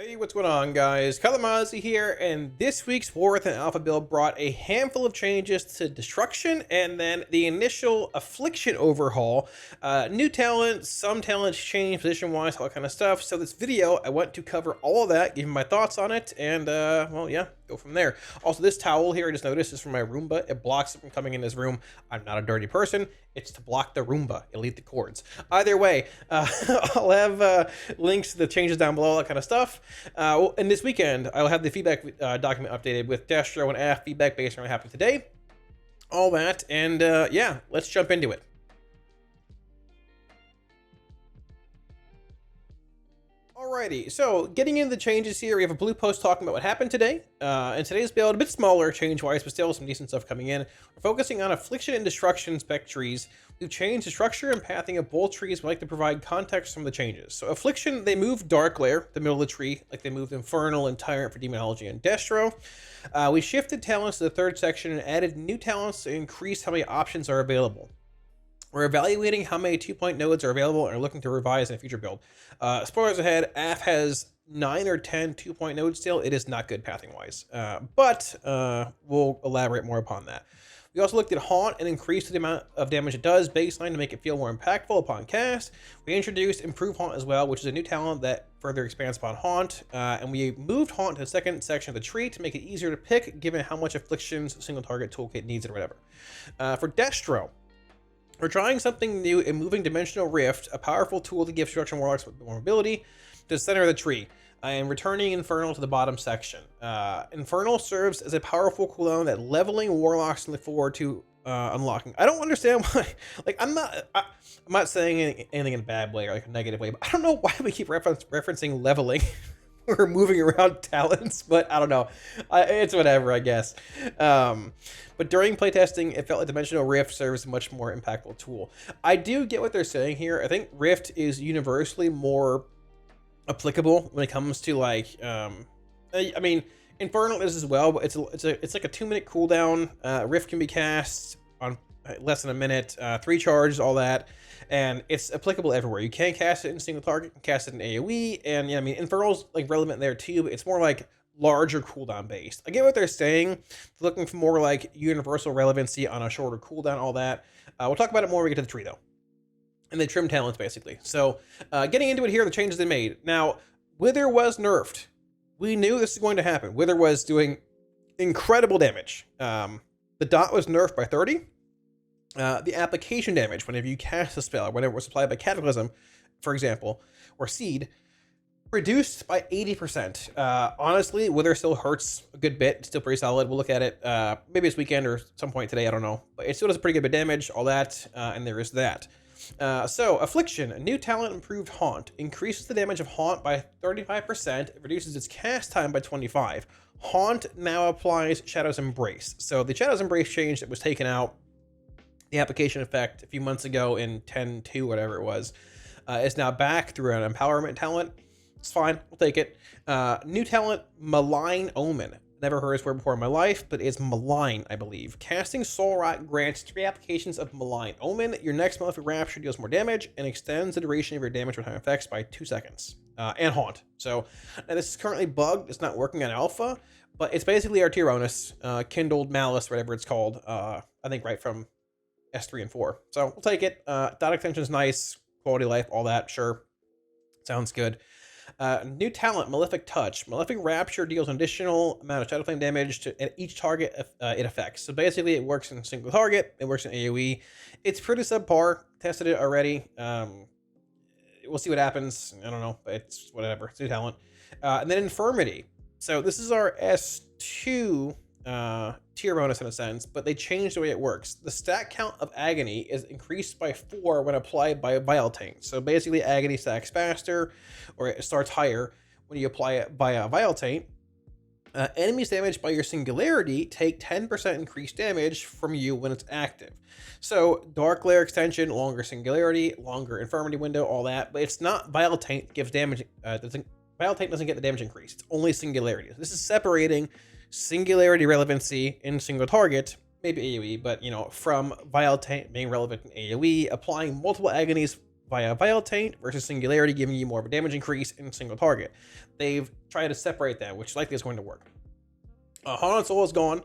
Hey, what's going on, guys? Kalamazi here, and this week's War with an Alpha build brought a handful of changes to Destruction, and then the initial Affliction overhaul. New talent, some talents changed position-wise, all that kind of stuff. So this video, I want to cover all of that, give you my thoughts on it, and, well, yeah, go from there. Also, this towel here, I just noticed, is from my Roomba. It blocks it from coming in this room. I'm not a dirty person. It's to block the Roomba. Elite the cords. Either way, I'll have links to the changes down below, that kind of stuff. And this weekend, I'll have the feedback document updated with Destro and AF feedback based on what happened today. All that, and yeah, let's jump into it. Alrighty, so getting into the changes here, we have a blue post talking about what happened today. In today's build, a bit smaller change-wise, but still some decent stuff coming in. We're focusing on Affliction and Destruction spec trees. We've changed the structure and pathing of both trees. We like to provide context from the changes. So Affliction, they moved Dark Lair, the middle of the tree, like they moved Infernal and Tyrant for Demonology and Destro. We shifted talents to the third section and added new talents to increase how many options are available. We're evaluating how many 2-point nodes are available and are looking to revise in a future build. Spoilers ahead, AF has 9 or 10 2-point nodes still. It is not good pathing-wise, but we'll elaborate more upon that. We also looked at Haunt and increased the amount of damage it does baseline to make it feel more impactful upon cast. We introduced Improved Haunt as well, which is a new talent that further expands upon Haunt. And we moved Haunt to the second section of the tree to make it easier to pick, given how much Affliction's single target toolkit needs it or whatever. For Destro, we're trying something new in moving Dimensional Rift, a powerful tool to give Destruction Warlocks more mobility, to the center of the tree, and returning Infernal to the bottom section. Infernal serves as a powerful cooldown that leveling Warlocks look forward to unlocking. I don't understand why, like, I'm not saying anything in a bad way or like a negative way, but I don't know why we keep referencing leveling. We're moving around talents, but I don't know. It's whatever, I guess. But during playtesting, it felt like Dimensional Rift serves a much more impactful tool. I do get what they're saying here. I think Rift is universally more applicable when it comes to like, I mean, Infernal is as well, but it's like a 2-minute cooldown. Rift can be cast on less than a minute, 3 charges, all that. And it's applicable everywhere. You can cast it in single target, you can cast it in AoE, and yeah, I mean, Infernal's like relevant there too, but it's more like larger cooldown based. I get what they're saying, looking for more like universal relevancy on a shorter cooldown, all that. We'll talk about it more when we get to the tree though. And they trim talents basically. So getting into it here, the changes they made. Now, Wither was nerfed. We knew this was going to happen. Wither was doing incredible damage. The dot was nerfed by 30. The application damage, whenever you cast a spell, whenever it was applied by Cataclysm, for example, or Seed, reduced by 80%. Honestly, Wither still hurts a good bit. It's still pretty solid. We'll look at it maybe this weekend or some point today. I don't know. But it still does a pretty good bit of damage, all that, and there is that. So, Affliction, a new talent, Improved Haunt, increases the damage of Haunt by 35%, it reduces its cast time by 25. Haunt now applies Shadow's Embrace. So, the Shadow's Embrace change that was taken out, the application effect a few months ago in 10.2, whatever it was, is now back through an empowerment talent. It's fine, we'll take it. New talent, Malign Omen. Never heard this word before in my life, but it's Malign, I believe. Casting Soul Rot grants 3 applications of Malign Omen. Your next Malefic Rapture deals more damage and extends the duration of your damage real time effects by 2 seconds. And Haunt. So, now this is currently bugged. It's not working on Alpha, but it's basically our Tyrannus, Kindled Malice, whatever it's called. I think right from S3 and 4. So we'll take it. Dot extension is nice. Quality of life, all that, sure. Sounds good. New talent, Malefic Touch. Malefic Rapture deals an additional amount of Shadow Flame damage to each target it affects. So basically it works in single target, it works in AoE. It's pretty subpar. Tested it already. We'll see what happens. I don't know, but it's whatever. It's new talent. And then Infirmity. So this is our S2 tier bonus in a sense, but they changed the way it works. The stat count of Agony is increased by 4 when applied by a Vile Taint. So basically Agony stacks faster, or it starts higher when you apply it by a Vile Taint. Enemies damaged by your Singularity take 10% increased damage from you when it's active. So Dark Lair extension, longer Singularity, longer Infirmity window, all that, but it's not Vile Taint gives damage. Vile Taint doesn't get the damage increase. It's only Singularity. This is separating Singularity relevancy in single target, maybe AoE, but you know, from Vile Taint being relevant in AoE, applying multiple agonies via Vile Taint versus Singularity, giving you more of a damage increase in a single target. They've tried to separate that, which likely is going to work. Haunt Soul is gone.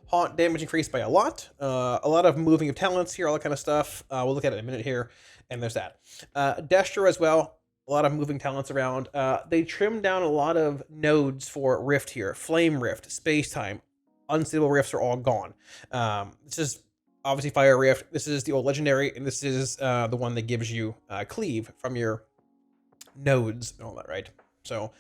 Haunt damage increased by a lot of moving of talents here, all that kind of stuff. We'll look at it in a minute here, and there's that. Destro as well, a lot of moving talents around. They trimmed down a lot of nodes for Rift here. Flame Rift, Space Time, Unstable Rifts are all gone. This is obviously Fire Rift. This is the old Legendary, and this is the one that gives you Cleave from your nodes and all that, right? So,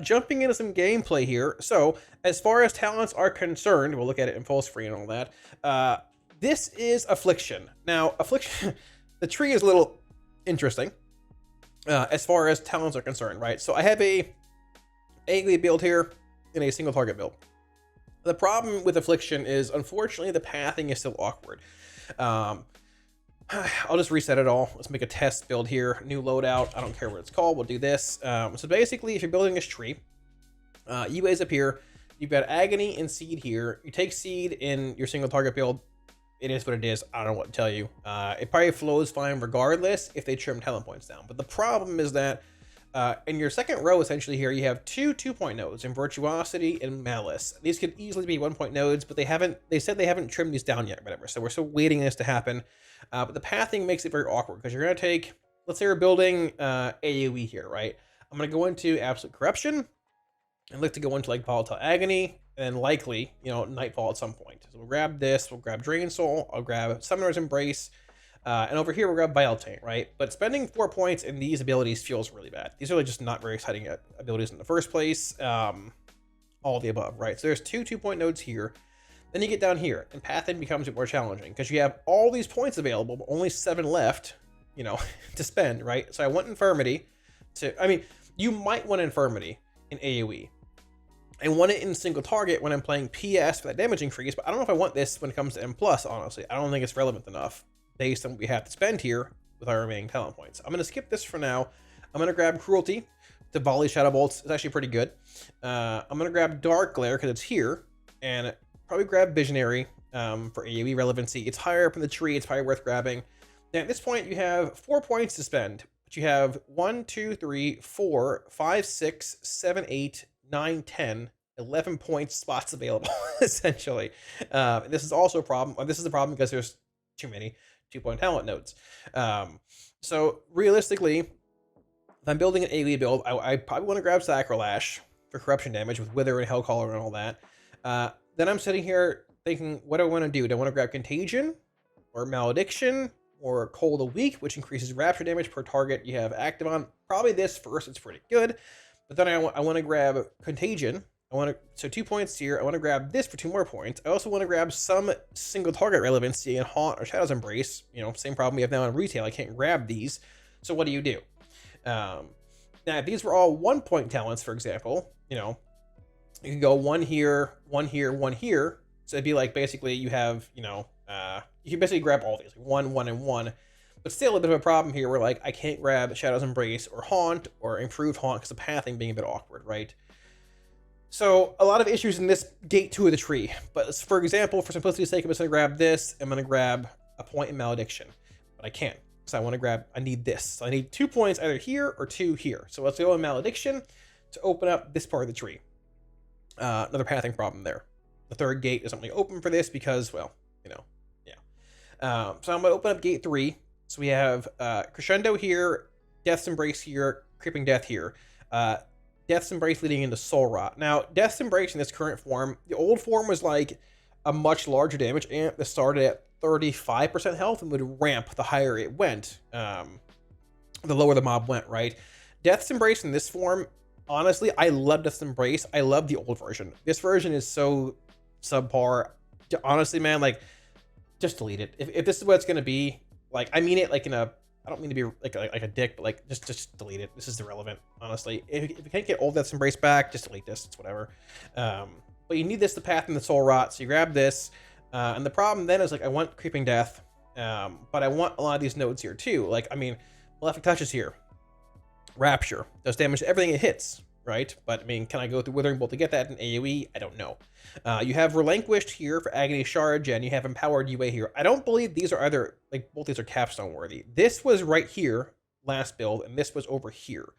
jumping into some gameplay here. So, as far as talents are concerned, we'll look at it in full screen and all that. This is Affliction. Now, Affliction, the tree is a little interesting as far as talents are concerned, right? So, I have a AoE build here in a single target build. The problem with Affliction is, unfortunately, the pathing is still awkward. I'll just reset it all. Let's make a test build here. New loadout. I don't care what it's called. We'll do this. So basically, if you're building this tree, UA's up here. You've got Agony and Seed here. You take Seed in your single target build. It is what it is. I don't know what to tell you. It probably flows fine regardless if they trim talent points down. But the problem is that in your second row, essentially here, you have two 2-point nodes in Virtuosity and Malice. These could easily be 1-point nodes, but they said they haven't trimmed these down yet or whatever. So we're still waiting this to happen. But the pathing makes it very awkward because you're going to take, let's say we're building AoE here, right? I'm going to go into Absolute Corruption and look to go into like Volatile Agony and likely, Nightfall at some point. So we'll grab this, we'll grab Drain Soul, I'll grab Summoner's Embrace, and over here we'll grab Vile Taint, right? But spending 4 points in these abilities feels really bad. These are just not very exciting abilities in the first place. All of the above, right? So there's two 2-point nodes here. Then you get down here, and pathing becomes more challenging because you have all these points available, but only 7 left, to spend, right? So I want Infirmity you might want Infirmity in AoE. I want it in single target when I'm playing PS for that damage increase, but I don't know if I want this when it comes to M+, honestly. I don't think it's relevant enough based on what we have to spend here with our remaining talent points. I'm going to skip this for now. I'm going to grab Cruelty to volley Shadow Bolts. It's actually pretty good. I'm going to grab Dark Glare because it's here, and probably grab Visionary for AoE relevancy. It's higher up in the tree. It's probably worth grabbing. Now, at this point, you have 4 points to spend, but you have 1, 2, 3, 4, 5, 6, 7, 8, 9, 10, 11 points spots available, essentially. This is also a problem. This is a problem because there's too many 2-point talent nodes. So realistically, if I'm building an AoE build, I probably want to grab Sacrolash for corruption damage with Wither and Hellcaller and all that. Then I'm sitting here thinking, what do I want to do? Do I want to grab Contagion or Malediction or Cold a Week, which increases rapture damage per target you have active on? Probably this first. It's pretty good. But then I want to grab Contagion. So 2 points here. I want to grab this for 2 more points. I also want to grab some single target relevancy in Haunt or Shadow's Embrace. Same problem we have now in retail. I can't grab these. So what do you do? Now, if these were all 1-point talents, for example, you can go 1 here, 1 here, 1 here. So it'd be like basically you have, you can basically grab all these, like 1, 1, and 1. But still a bit of a problem here where like I can't grab Shadow's Embrace or Haunt or Improved Haunt because the pathing being a bit awkward, right? So a lot of issues in this gate 2 of the tree. But for example, for simplicity's sake, I'm just going to grab this. I'm going to grab a point in Malediction. But I can't. So I need this. So I need 2 points either here or 2 here. So let's go in Malediction to open up this part of the tree. Another pathing problem there. The third gate is only open for this because, well, yeah. So I'm going to open up gate 3. So we have Crescendo here, Death's Embrace here, Creeping Death here. Death's Embrace leading into Soul Rot. Now, Death's Embrace in this current form, the old form was like a much larger damage amp that started at 35% health and would ramp the higher it went, the lower the mob went, right? Death's Embrace in this form, honestly, I love Death's Embrace. I love the old version. This version is so subpar. Honestly, man, like, just delete it. If this is what it's going to be, like, I mean it like in a, I don't mean to be like a dick, but like, just delete it. This is irrelevant, honestly. If you can't get old Death's Embrace back, just delete this. It's whatever. But you need this to path in the Soul Rot, so you grab this. And the problem then is, like, I want Creeping Death, but I want a lot of these nodes here too. Like, I mean, Malefic Touch is here. Rapture does damage to everything it hits, right? But I mean, can I go through Withering Bolt to get that in AoE? I don't know. You have Relinquished here for Agony Charge, and you have Empowered UA here. I don't believe these are either, like, both these are capstone worthy. This was right here last build, and this was over here.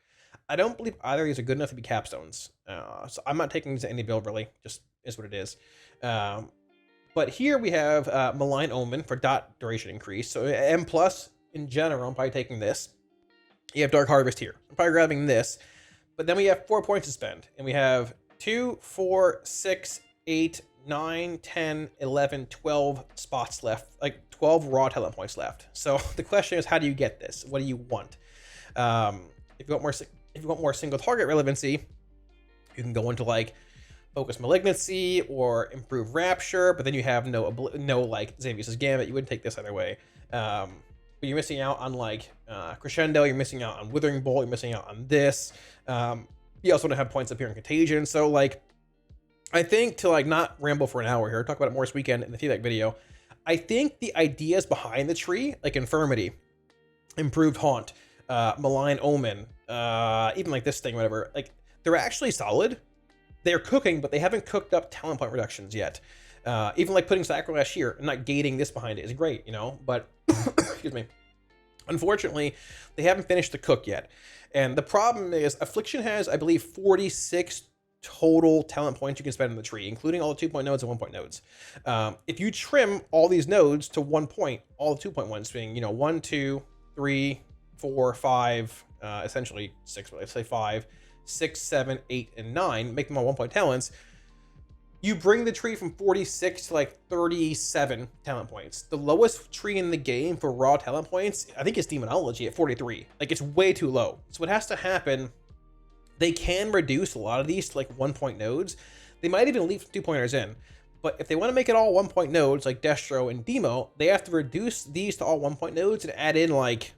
I don't believe either of these are good enough to be capstones. So I'm not taking these to any build, really. Just is what it is. But here we have Malign Omen for dot duration increase. So M plus in general, I'm probably taking this. You have Dark Harvest here. I'm probably grabbing this. But then we have 4 points to spend. And we have 2, 4, 6, 8, 9, 10, 11, 12 spots left. Like 12 raw talent points left. So the question is, how do you get this? What do you want? If you want more single target relevancy, you can go into like Focus Malignancy or Improve Rapture, but then you have no like Xavius' Gambit. You wouldn't take this either way. But you're missing out on like Crescendo. You're missing out on Withering Bolt. You're missing out on this. You also don't have points up here in Contagion. So like, I think to like not ramble for an hour here, talk about it more this weekend in the feedback video. I think the ideas behind the tree, like Infirmity, Improved Haunt, Malign Omen, even like this thing, whatever, like they're actually solid. They're cooking, but they haven't cooked up talent point reductions yet. Even like putting Sacrilege here and not gating this behind it is great, you know, but excuse me. Unfortunately, they haven't finished the cook yet. And the problem is Affliction has, I believe, 46 total talent points you can spend in the tree, including all the 2-point nodes and 1-point nodes. If you trim all these nodes to 1 point, all the 2-point ones being, you know, 1, 2, 3, 4, 5, essentially 6, but let's say 5, 6, 7, 8, and 9, make them all 1-point talents. You bring the tree from 46 to like 37 talent points. The lowest tree in the game for raw talent points, I think, is Demonology at 43. Like, it's way too low. So what has to happen, they can reduce a lot of these to like 1-point nodes. They might even leave 2-pointers in. But if they want to make it all 1-point nodes like Destro and Demo, they have to reduce these to all 1-point nodes and add in like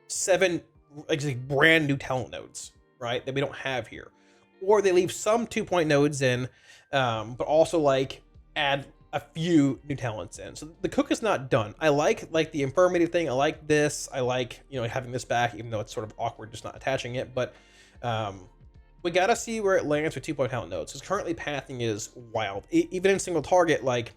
7 like brand new talent nodes, right, that we don't have here. Or they leave some 2-point nodes in, but also like add a few new talents in. So the cook is not done. I like the Infirmity thing. I like this. I like, you know, having this back, even though it's sort of awkward just not attaching it. But we gotta see where it lands with 2-point talent nodes, because currently pathing is wild. Even in single target, like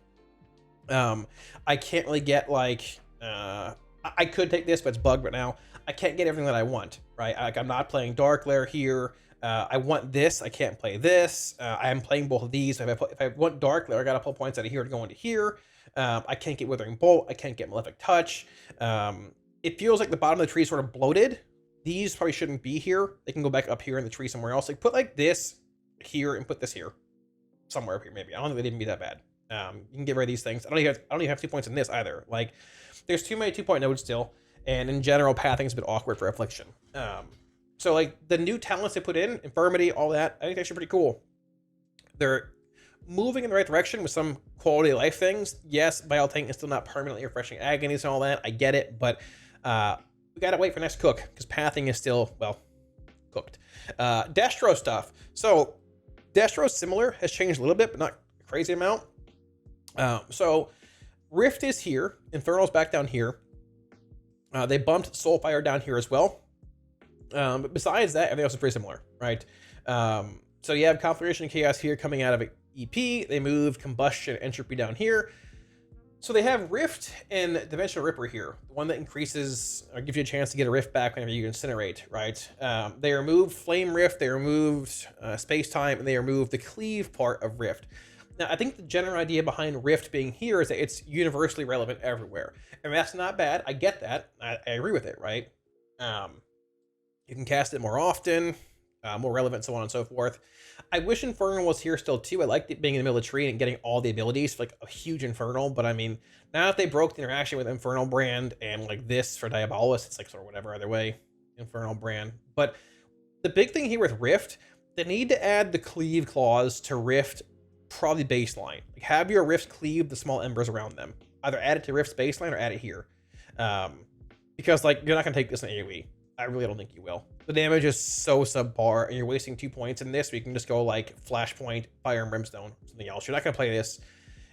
I can't really get like I could take this, but it's bugged right now. I can't get everything that I want, right? Like, I'm not playing Dark Lair here. I want this. I can't play this. I am playing both of these. If I want Dark Lair, I got to pull points out of here to go into here. I can't get Withering Bolt. I can't get Malefic Touch. It feels like the bottom of the tree is sort of bloated. These probably shouldn't be here. They can go back up here in the tree somewhere else. Like, put like this here and put this here. Somewhere up here, maybe. I don't think they'd even be that bad. You can get rid of these things. I don't even have 2 points in this either. Like, there's too many 2-point nodes still. And in general, pathing is a bit awkward for Affliction. So like the new talents they put in, Infirmity, all that, I think they're actually pretty cool. They're moving in the right direction with some quality of life things. Yes, Biotank is still not permanently refreshing agonies and all that. I get it, but we gotta wait for next cook, because pathing is still, well, cooked. Destro stuff. So Destro similar, has changed a little bit, but not a crazy amount. So Rift is here, Infernal's back down here. They bumped Soulfire down here as well. But besides that, everything else is pretty similar, right? So you have Conflagration and Chaos here coming out of EP. They moved Combustion and Entropy down here. So they have Rift and Dimensional Ripper here, the one that increases or gives you a chance to get a Rift back whenever you incinerate, right? They removed Flame Rift, they removed Space Time, and they removed the Cleave part of Rift. Now, I think the general idea behind Rift being here is that it's universally relevant everywhere. And that's not bad. I get that. I agree with it, right? You can cast it more often, more relevant, so on and so forth. I wish Infernal was here still too. I liked it being in the middle of the tree and getting all the abilities, like a huge Infernal. But I mean, now that they broke the interaction with Infernal brand and like this for Diabolus, it's like sort of whatever either way, Infernal brand. But the big thing here with Rift, they need to add the Cleave clause to Rift, probably baseline. Like, have your Rifts cleave the small embers around them. Either add it to Rift's baseline or add it here. Because like, you're not gonna take this in AoE. I really don't think you will. The damage is so subpar, and you're wasting 2 points in this. We can just go like Flashpoint, Fire and Brimstone, something else. You're not gonna play this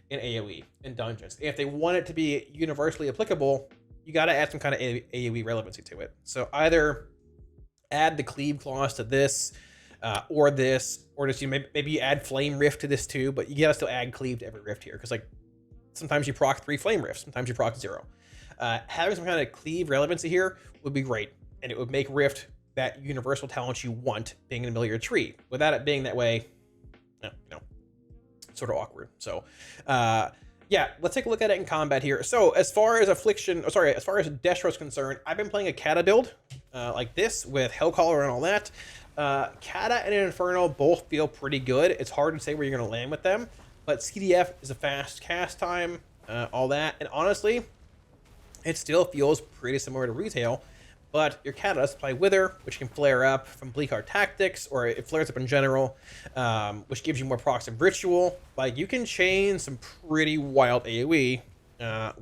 in AoE, in dungeons. And if they want it to be universally applicable, you gotta add some kind of AoE relevancy to it. So either add the Cleave clause to this, or just maybe you add Flame Rift to this too, but you gotta still add Cleave to every Rift here, because like sometimes you proc 3 Flame Rifts, sometimes you proc 0. Having some kind of Cleave relevancy here would be great. and it would make Rift that universal talent you want being in the middle of your tree. Without it being that way, you know, sort of awkward. So, yeah, let's take a look at it in combat here. So as far as Affliction, as far as Destro is concerned, I've been playing a Kata build like this with Hellcaller and all that. Kata and Inferno both feel pretty good. It's hard to say where you're going to land with them, but CDF is a fast cast time, all that. And honestly, it still feels pretty similar to retail, but your Kata does play Wither, which can flare up from Bleak Heart Tactics, or it flares up in general, which gives you more procs of Ritual. Like, you can chain some pretty wild AoE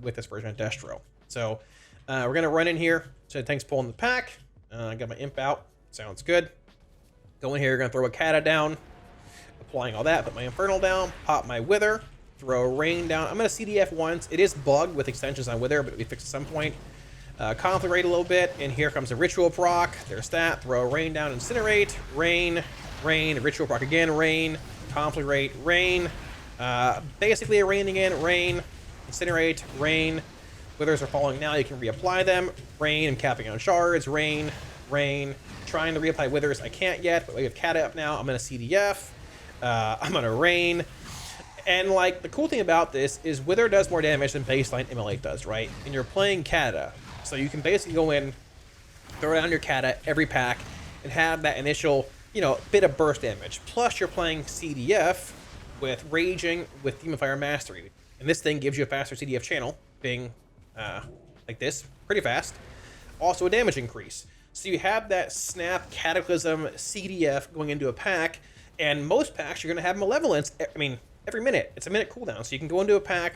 with this version of Destro. So we're going to run in here. So thanks pulling the pack. I got my Imp out. Sounds good. Go in here, going to throw a Kata down, applying all that, put my Infernal down, pop my Wither, throw Rain down. I'm going to CDF once. It is bugged with extensions on Wither, but it'll be fixed at some point. Conflict rate a little bit, and here comes a Ritual proc. There's that. Throw Rain down, Incinerate, Rain, Rain, Ritual proc again, Rain, Conflict rate, Rain. Basically a Rain again, Rain, Incinerate, Rain. Withers are falling now, you can reapply them. Rain, and capping on shards, Rain, Rain. Trying to reapply Withers, I can't yet, but we have Kata up now. I'm gonna CDF. I'm gonna Rain. And like, the cool thing about this is Wither does more damage than baseline ML8 does, right? And you're playing Kata. So you can basically go in, throw down your Kata every pack, and have that initial, you know, bit of burst damage. Plus, you're playing CDF with Raging with Demon Fire Mastery. And this thing gives you a faster CDF channel, being like this, pretty fast. Also a damage increase. So you have that Snap Cataclysm CDF going into a pack, and most packs you're going to have Malevolence, I mean, every minute. It's a minute cooldown. So you can go into a pack,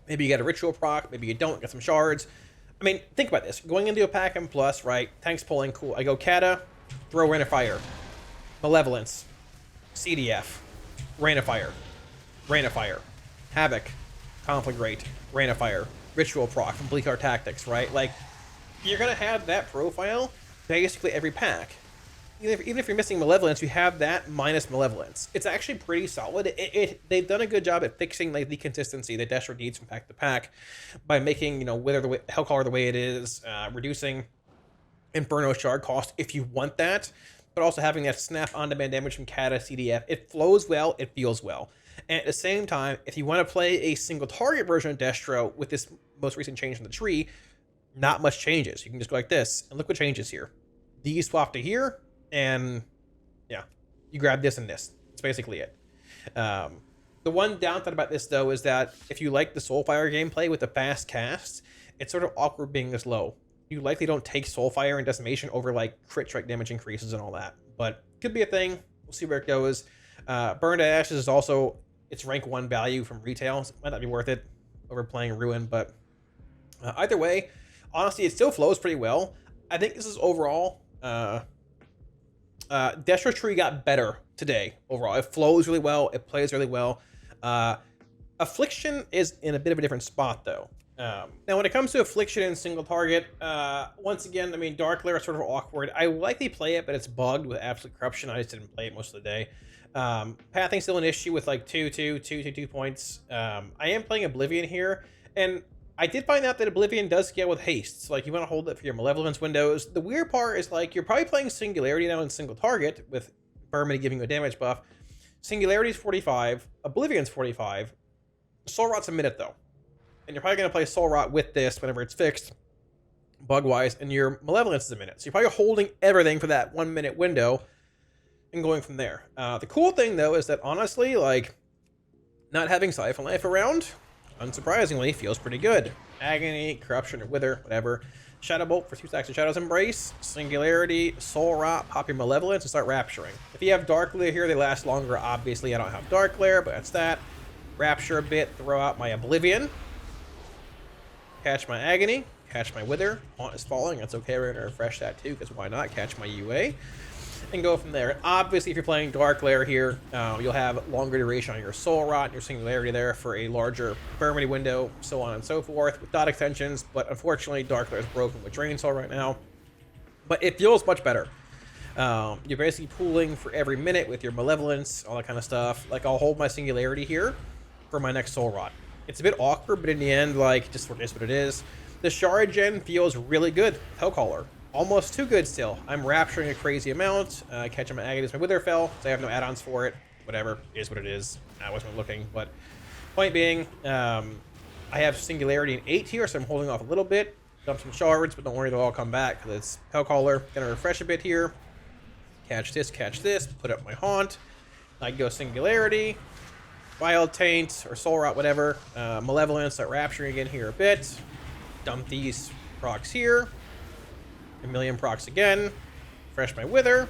maybe you get a Ritual proc, maybe you don't, get some shards. I mean, think about this. Going into a pack and plus, right? Tanks pulling, cool. I go Kata, throw Rain of Fire, Malevolence, CDF, Rain of Fire, Rain of Fire, Havoc, Conflict rate, Rain of Fire, Ritual proc from Bleak Heart Tactics, right? Like, you're going to have that profile basically every pack. Even if you're missing Malevolence, you have that minus Malevolence. It's actually pretty solid. They've done a good job at fixing like the consistency that Destro needs from pack to pack by making, you know, Wither the way, Hellcaller the way it is, reducing Inferno shard cost if you want that, but also having that snap on-demand damage from Kata CDF. It flows well, it feels well. And at the same time, if you want to play a single target version of Destro with this most recent change in the tree, not much changes. You can just go like this, and look what changes here. These swap to here, and yeah, you grab this and this. That's basically it. The one downside about this, though, is that if you like the Soulfire gameplay with the fast casts, it's sort of awkward being this low. You likely don't take Soulfire and Decimation over like crit strike damage increases and all that, but could be a thing. We'll see where it goes. Burned Ashes is also its rank 1 value from retail, so it might not be worth it over playing Ruin, but either way, honestly, it still flows pretty well. I think this is overall, Destro tree got better today overall. It flows really well, it plays really well. Affliction is in a bit of a different spot though. Now when it comes to Affliction and single target, once again, I mean, Dark Lair is sort of awkward. I likely play it, but it's bugged with Absolute Corruption. I just didn't play it most of the day. Pathing's still an issue with like 2 points. I am playing Oblivion here, and I did find out that Oblivion does scale with haste. So like, you want to hold it for your Malevolence windows. The weird part is like, you're probably playing Singularity now in single target with Verminy giving you a damage buff. Singularity's 45, Oblivion's 45. Soul Rot's a minute though. And you're probably going to play Soul Rot with this whenever it's fixed, bug-wise, and your Malevolence is a minute. So you're probably holding everything for that 1 minute window and going from there. The cool thing though is that honestly, like, not having Siphon Life around, unsurprisingly, feels pretty good. Agony, Corruption, or Wither, whatever. Shadow Bolt for 2 stacks of Shadow's Embrace. Singularity, Soul Rot, pop your Malevolence, and start Rapturing. If you have Dark Lair here, they last longer. Obviously, I don't have Dark Lair, but that's that. Rapture a bit, throw out my Oblivion. Catch my Agony, catch my Wither. Haunt is falling, that's okay, we're going to refresh that too, because why not? Catch my UA. And go from there. Obviously, if you're playing Dark Lair here, you'll have longer duration on your Soul Rot and your Singularity there for a larger Verminy window, so on and so forth, with dot extensions, but unfortunately, Dark Lair is broken with Drain Soul right now. But it feels much better. You're basically pooling for every minute with your Malevolence, all that kind of stuff. Like, I'll hold my Singularity here for my next Soul Rot. It's a bit awkward, but in the end, like, just is what it is. The Shard Gen feels really good. Hellcaller. almost too good still. I'm rapturing a crazy amount. Catching my Agonies, my Wither fell, so I have no add-ons for it. Whatever, it is what it is. I wasn't looking, but point being, I have Singularity in 8 here, so I'm holding off a little bit. Dump some shards, but don't worry, they'll all come back, because it's Hellcaller. Gonna refresh a bit here. Catch this, put up my Haunt. I can go Singularity, Wild Taint, or Soul Rot, whatever. Malevolence, start rapturing again here a bit. Dump these procs here. A million procs again. Refresh my Wither.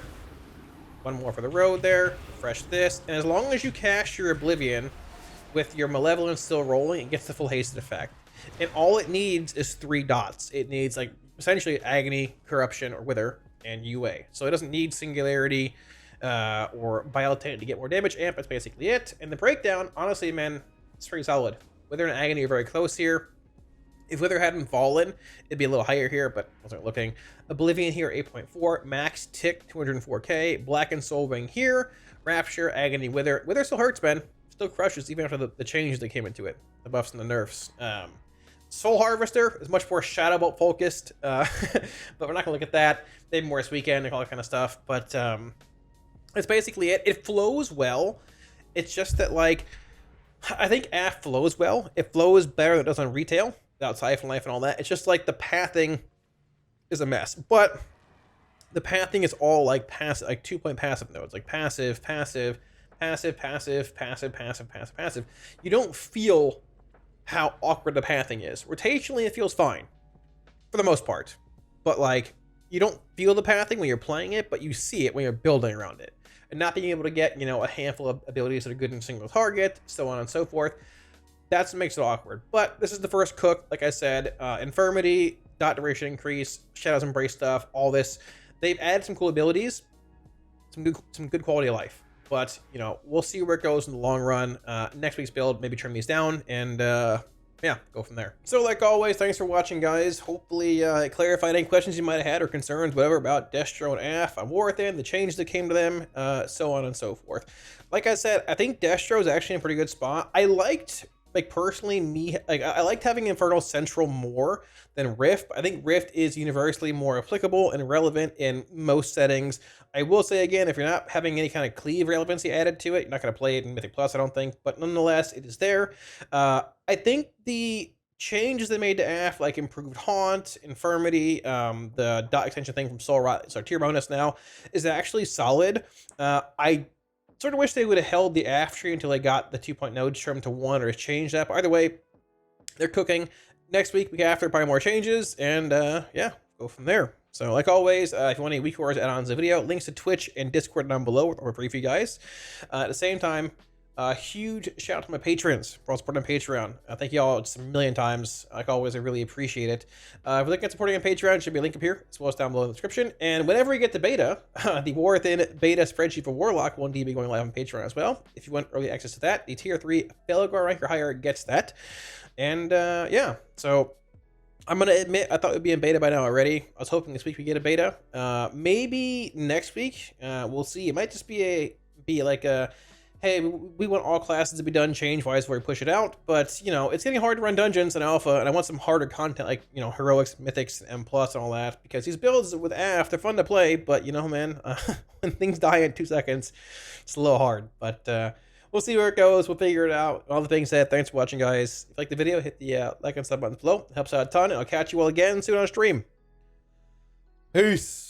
One more for the road there. Refresh this. And as long as you cast your Oblivion with your Malevolence still rolling, it gets the full hasted effect. And all it needs is 3 dots. It needs, like, essentially Agony, Corruption, or Wither, and UA. So it doesn't need Singularity or Biotaint to get more damage amp. That's basically it. And the breakdown, honestly, man, it's pretty solid. Wither and Agony are very close here. If Wither hadn't fallen, it'd be a little higher here, but I wasn't looking. Oblivion here, 8.4. Max Tick, 204k. Black and Soul Wing here. Rapture, Agony, Wither. Wither still hurts, man. Still crushes, even after the changes that came into it. The buffs and the nerfs. Soul Harvester is much more Shadow Bolt focused, but we're not going to look at that. Maybe more this weekend and all that kind of stuff, but that's basically it. It flows well. It's just that, like, I think AF flows well. It flows better than it does on retail, without Siphon Life and all that. It's just like the pathing is a mess, but the pathing is all like passive, like 2-point passive nodes, like passive, passive, passive, passive, passive, passive, passive, passive. You don't feel how awkward the pathing is. Rotationally, it feels fine for the most part, but like you don't feel the pathing when you're playing it, but you see it when you're building around it. And not being able to get, you know, a handful of abilities that are good in a single target, so on and so forth. That's what makes it awkward. But this is the first cook, like I said. Infirmity, dot duration increase, Shadow's Embrace stuff, all this. They've added some cool abilities, some good quality of life. But, you know, we'll see where it goes in the long run. Next week's build, maybe trim these down, and yeah, go from there. So, like always, thanks for watching, guys. Hopefully, it clarified any questions you might have had or concerns, whatever, about Destro and AF on Warthin, the changes that came to them, so on and so forth. Like I said, I think Destro is actually in a pretty good spot. I liked, like, personally, I liked having Infernal Central more than Rift. I think Rift is universally more applicable and relevant in most settings. I will say again, if you're not having any kind of cleave relevancy added to it, you're not going to play it in Mythic Plus, I don't think, but nonetheless, it is there. I think the changes they made to AF, like improved Haunt, Infirmity, the dot extension thing from Soul Rot, it's our tier bonus now, is actually solid. I sort of wish they would have held the AF tree until they got the 2-point nodes trimmed to 1 or changed that. But either way, they're cooking. Next week after, probably more changes, and yeah, go from there. So, like always, if you want any week wars add-ons in the video, links to Twitch and Discord down below are free for you guys. At the same time, huge shout out to my patrons for all supporting on Patreon. Thank you all just a million times. Like always, I really appreciate it. If you're looking at supporting on Patreon, there should be a link up here, as well as down below in the description. And whenever you get the beta, the War Within beta spreadsheet for Warlock will indeed be going live on Patreon as well. If you want early access to that, the tier 3 Felgar rank or higher gets that. And yeah, so I'm going to admit, I thought it would be in beta by now already. I was hoping this week we get a beta. Maybe next week. We'll see. It might just be like a, hey, we want all classes to be done change-wise before we push it out. But, you know, it's getting hard to run dungeons in alpha, and I want some harder content like, you know, heroics, mythics, M+, and all that. Because these builds with AF, they're fun to play, but, you know, man, when things die in 2 seconds, it's a little hard. But we'll see where it goes. We'll figure it out. All the things said, thanks for watching, guys. If you like the video, hit the like and sub buttons below. It helps out a ton, and I'll catch you all again soon on stream. Peace.